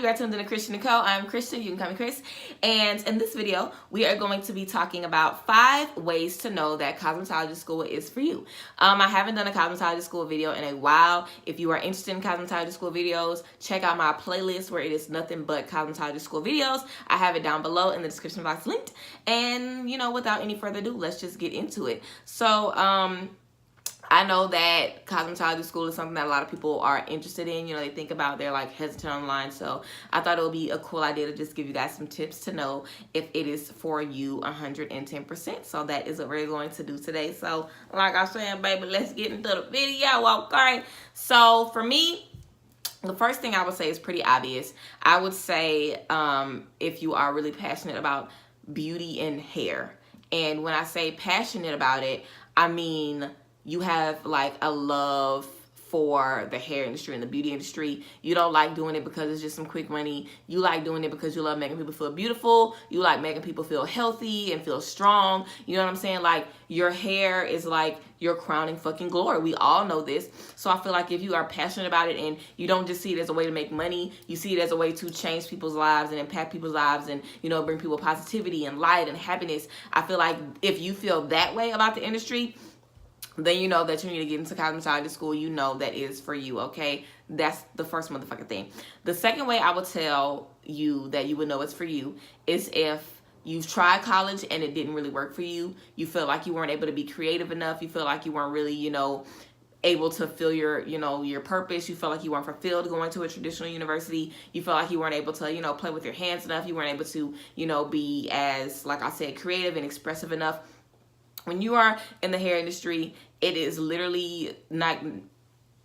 you are tuned in to Christian & Co. I'm Christian, you can call me Chris. And in this video, we are going to be talking about 5 ways to know that cosmetology school is for you. I haven't done a cosmetology school video in a while. If you are interested in cosmetology school videos, check out my playlist where it is nothing but cosmetology school videos. I have it down below in the description box linked. And, you know, without any further ado, let's just get into it. So, I know that cosmetology school is something that a lot of people are interested in. You know, they think about, they're like hesitant online. So I thought it would be a cool idea to just give you guys some tips to know if it is for you 110%. So that is what we're going to do today. So like I was saying, baby, let's get into the video, okay? So for me, the first thing I would say is pretty obvious. I would say if you are really passionate about beauty and hair. And when I say passionate about it, I mean you have like a love for the hair industry and the beauty industry. You don't like doing it because it's just some quick money. You like doing it because you love making people feel beautiful. You like making people feel healthy and feel strong. You know what I'm saying? Like, your hair is like your crowning fucking glory. We all know this. So I feel like if you are passionate about it and you don't just see it as a way to make money, you see it as a way to change people's lives and impact people's lives and, you know, bring people positivity and light and happiness. I feel like if you feel that way about the industry, then you know that you need to get into cosmetology school. You know that is for you, okay? That's the first motherfucking thing. The second way I would tell you that you would know it's for you is if you've tried college and it didn't really work for you. You feel like you weren't able to be creative enough. You feel like you weren't really, you know, able to feel your, you know, your purpose. You felt like you weren't fulfilled going to a traditional university. You felt like you weren't able to, you know, play with your hands enough. You weren't able to, you know, be as, like I said, creative and expressive enough. When you are in the hair industry, it is literally not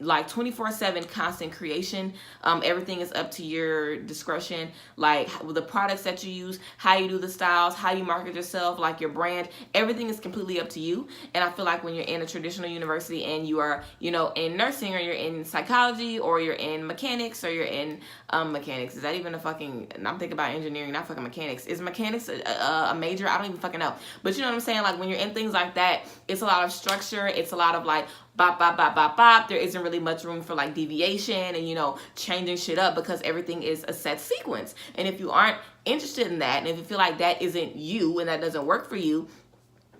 like 24/7 constant creation. Everything is up to your discretion. Like the products that you use, how you do the styles, how you market yourself, like your brand, everything is completely up to you. And I feel like when you're in a traditional university and you are, you know, in nursing, or you're in psychology, or you're in mechanics, or you're in mechanics, is that even a fucking, I'm thinking about engineering, not fucking mechanics. Is mechanics a major? I don't even fucking know. But you know what I'm saying? Like when you're in things like that, it's a lot of structure. It's a lot of like bop, bop, bop, bop, bop. There isn't really much room for like deviation and, you know, changing shit up because everything is a set sequence. And if you aren't interested in that, and if you feel like that isn't you and that doesn't work for you,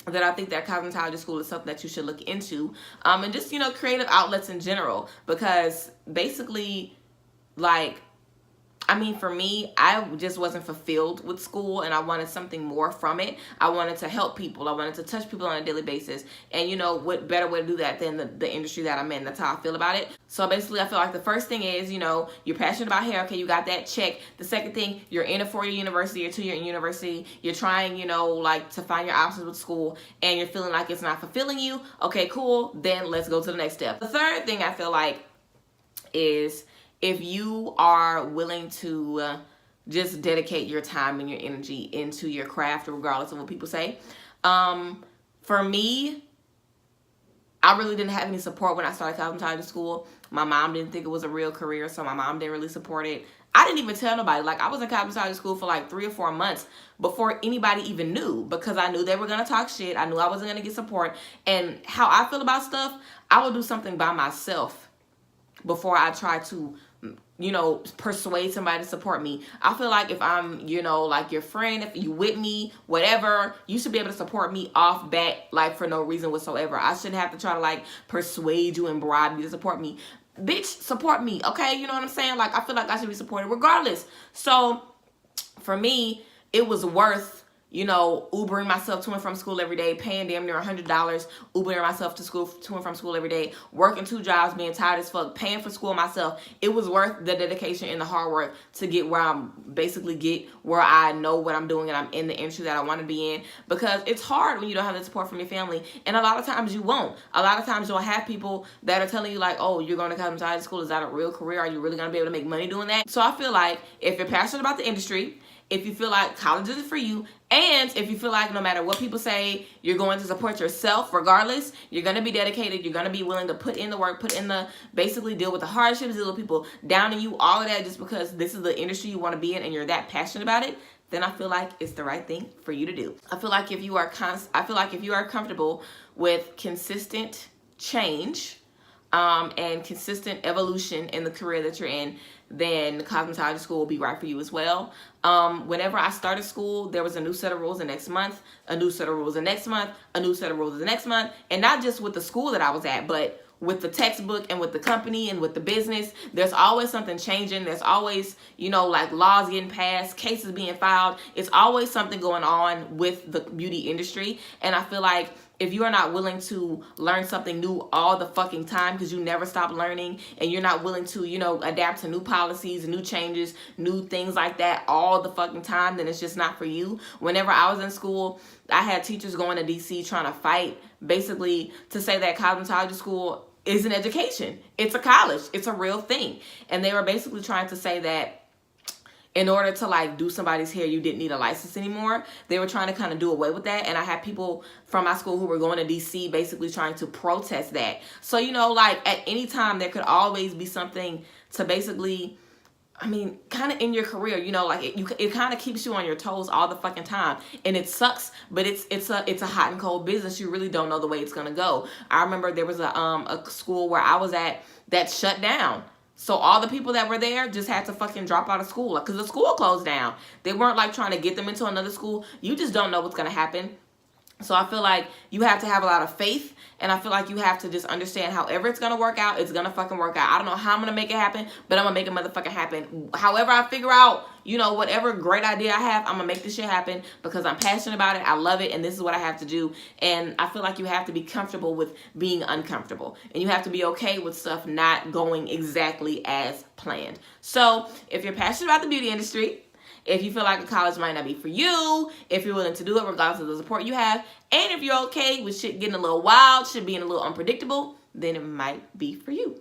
then I think that cosmetology school is something that you should look into. And just, you know, creative outlets in general, because basically, like, I mean, for me, I just wasn't fulfilled with school and I wanted something more from it. I wanted to help people. I wanted to touch people on a daily basis. And, you know, what better way to do that than the industry that I'm in? That's how I feel about it. So basically, I feel like the first thing is, you know, you're passionate about hair. Okay, you got that, check. The second thing, you're in a 4-year university or 2-year university. You're trying, you know, like to find your options with school and you're feeling like it's not fulfilling you. Okay, cool. Then let's go to the next step. The third thing I feel like is, if you are willing to just dedicate your time and your energy into your craft, regardless of what people say. For me, I really didn't have any support when I started cosmetology school. My mom didn't think it was a real career, so my mom didn't really support it. I didn't even tell nobody. Like, I was in cosmetology school for like 3 or 4 months before anybody even knew, because I knew they were going to talk shit. I knew I wasn't going to get support. And how I feel about stuff, I will do something by myself before I try to, you know, persuade somebody to support me. I feel like if I'm, you know, like your friend, if you with me, whatever, you should be able to support me off bat, like for no reason whatsoever. I shouldn't have to try to like persuade you and bribe you to support me. Bitch, support me, okay? You know what I'm saying? Like, I feel like I should be supported regardless. So for me, it was worth, you know, Ubering myself to and from school every day, paying damn near $100, Ubering myself to and from school every day, working 2 jobs, being tired as fuck, paying for school myself. It was worth the dedication and the hard work to get where where I know what I'm doing and I'm in the industry that I want to be in, because it's hard when you don't have the support from your family. And a lot of times you won't. A lot of times you'll have people that are telling you like, oh, you're going to cosmetology school. Is that a real career? Are you really going to be able to make money doing that? So I feel like if you're passionate about the industry, if you feel like college isn't for you, and if you feel like no matter what people say, you're going to support yourself regardless, you're going to be dedicated, you're going to be willing to put in the work, basically deal with the hardships, deal with people down on you, all of that, just because this is the industry you want to be in and you're that passionate about it, then I feel like it's the right thing for you to do. I feel like if you are comfortable with consistent change and consistent evolution in the career that you're in, then cosmetology school will be right for you as well. Whenever I started school, there was a new set of rules the next month, a new set of rules the next month, a new set of rules the next month, and not just with the school that I was at, but with the textbook and with the company and with the business. There's always something changing. There's always, you know, like laws getting passed, cases being filed. It's always something going on with the beauty industry. And I feel like if you are not willing to learn something new all the fucking time, because you never stop learning, and you're not willing to, you know, adapt to new policies, new changes, new things like that all the fucking time, then it's just not for you. Whenever I was in school, I had teachers going to DC trying to fight basically to say that cosmetology school is an education. It's a college. It's a real thing. And they were basically trying to say that in order to like do somebody's hair, you didn't need a license anymore. They were trying to kind of do away with that. And I had people from my school who were going to DC basically trying to protest that. So, you know, like at any time there could always be something to basically, I mean, kind of in your career, you know, like it kind of keeps you on your toes all the fucking time. And it sucks, but it's a hot and cold business. You really don't know the way it's going to go. I remember there was a school where I was at that shut down. So all the people that were there just had to fucking drop out of school because the school closed down. They weren't like trying to get them into another school. You just don't know what's going to happen. So I feel like you have to have a lot of faith, and I feel like you have to just understand however it's going to work out, it's going to fucking work out. I don't know how I'm going to make it happen, but I'm going to make it motherfucking happen. However I figure out, you know, whatever great idea I have, I'm going to make this shit happen because I'm passionate about it. I love it, and this is what I have to do. And I feel like you have to be comfortable with being uncomfortable, and you have to be okay with stuff not going exactly as planned. So if you're passionate about the beauty industry, if you feel like a college might not be for you, if you're willing to do it regardless of the support you have, and if you're okay with shit getting a little wild, shit being a little unpredictable, then it might be for you.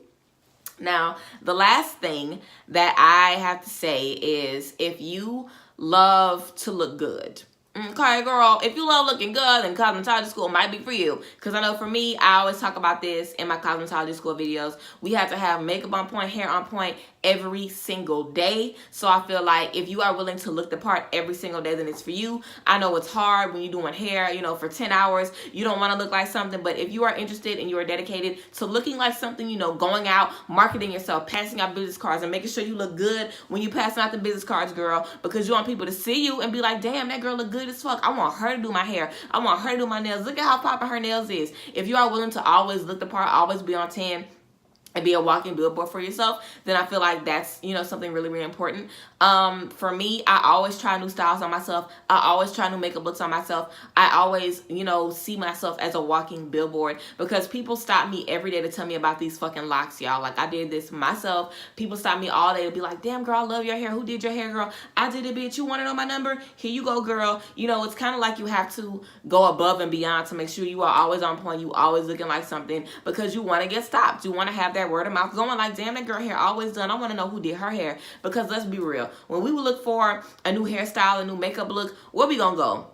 Now, the last thing that I have to say is if you love to look good. Okay, girl, if you love looking good, then cosmetology school might be for you. Because I know for me, I always talk about this in my cosmetology school videos. We have to have makeup on point, hair on point every single day. So I feel like if you are willing to look the part every single day, then it's for you. I know it's hard when you're doing hair, you know, for 10 hours. You don't want to look like something. But if you are interested and you are dedicated to looking like something, you know, going out, marketing yourself, passing out business cards, and making sure you look good when you passing out the business cards, girl, because you want people to see you and be like, damn, that girl look good as fuck. I want her to do my hair. I want her to do my nails. Look at how popping her nails is. If you are willing to always look the part, always be on 10, and be a walking billboard for yourself, then I feel like that's, you know, something really, really important. For me, I always try new styles on myself. I always try new makeup looks on myself. I always, you know, see myself as a walking billboard because people stop me every day to tell me about these fucking locks, y'all. Like, I did this myself. People stop me all day to be like, damn, girl, I love your hair. Who did your hair, girl? I did it, bitch. You want to know my number? Here you go, girl. You know, it's kind of like you have to go above and beyond to make sure you are always on point. You always looking like something because you want to get stopped. You want to have that word of mouth going like, damn, that girl hair always done. I want to know who did her hair. Because let's be real, when we would look for a new hairstyle, a new makeup look, where we gonna go?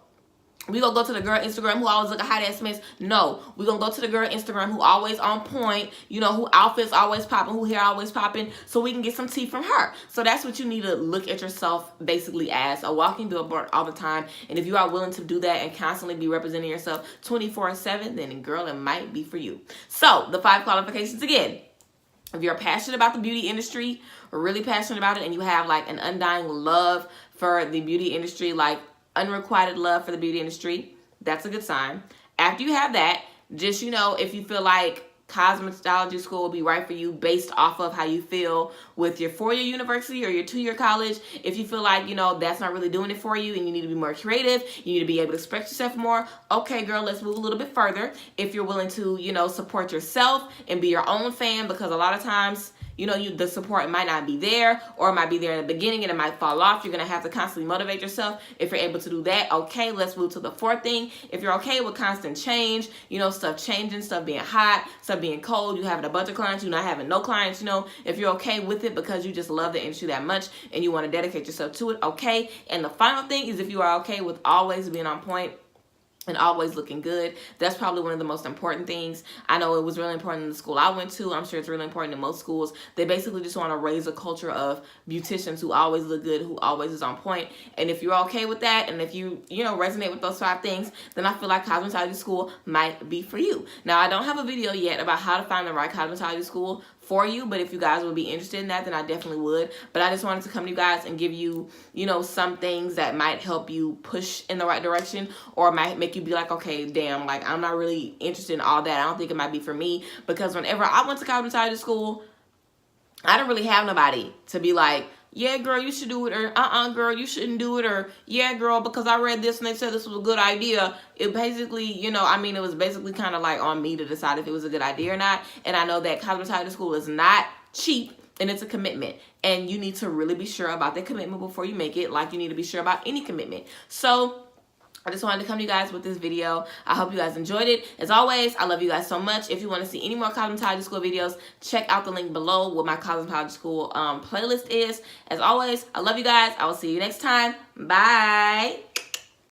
We gonna go to the girl Instagram who always look a hot ass mess? No, we gonna go to the girl Instagram who always on point, you know, who outfits always popping, who hair always popping, so we can get some tea from her. So that's what you need to look at yourself basically as, a walking billboard all the time. And if you are willing to do that and constantly be representing yourself 24/7, then girl, it might be for you. So the 5 qualifications again. If you're passionate about the beauty industry, or really passionate about it, and you have like an undying love for the beauty industry, like unrequited love for the beauty industry, that's a good sign. After you have that, just, you know, if you feel like cosmetology school will be right for you based off of how you feel with your 4-year university or your 2-year college. If you feel like, you know, that's not really doing it for you and you need to be more creative, you need to be able to express yourself more, okay, girl, let's move a little bit further. If you're willing to, you know, support yourself and be your own fan, because a lot of times, you know, the support might not be there, or it might be there in the beginning and it might fall off. You're going to have to constantly motivate yourself. If you're able to do that, okay, let's move to the 4th thing. If you're okay with constant change, you know, stuff changing, stuff being hot, stuff being cold, you having a bunch of clients, you're not having no clients, you know, if you're okay with it because you just love the industry that much and you want to dedicate yourself to it, okay. And the final thing is if you are okay with always being on point and always looking good. That's probably one of the most important things. I know it was really important in the school I went to. I'm sure it's really important in most schools. They basically just want to raise a culture of beauticians who always look good, who always is on point. And if you're okay with that, and if you know, resonate with those 5 things, then I feel like cosmetology school might be for you. Now, I don't have a video yet about how to find the right cosmetology school for you, but if you guys would be interested in that, then I definitely would. But I just wanted to come to you guys and give you, you know, some things that might help you push in the right direction, or might make you be like, okay, damn, like I'm not really interested in all that. I don't think it might be for me. Because whenever I went to cosmetology school, I didn't really have nobody to be like, yeah, girl, you should do it, or girl, you shouldn't do it, or yeah, girl, because I read this and they said this was a good idea. It basically, you know, I mean, it was basically kind of like on me to decide if it was a good idea or not. And I know that cosmetology school is not cheap, and it's a commitment, and you need to really be sure about that commitment before you make it, like you need to be sure about any commitment. So I just wanted to come to you guys with this video. I hope you guys enjoyed it. As always, I love you guys so much. If you want to see any more cosmetology school videos, check out the link below where my cosmetology school playlist is. As always, I love you guys. I will see you next time. Bye.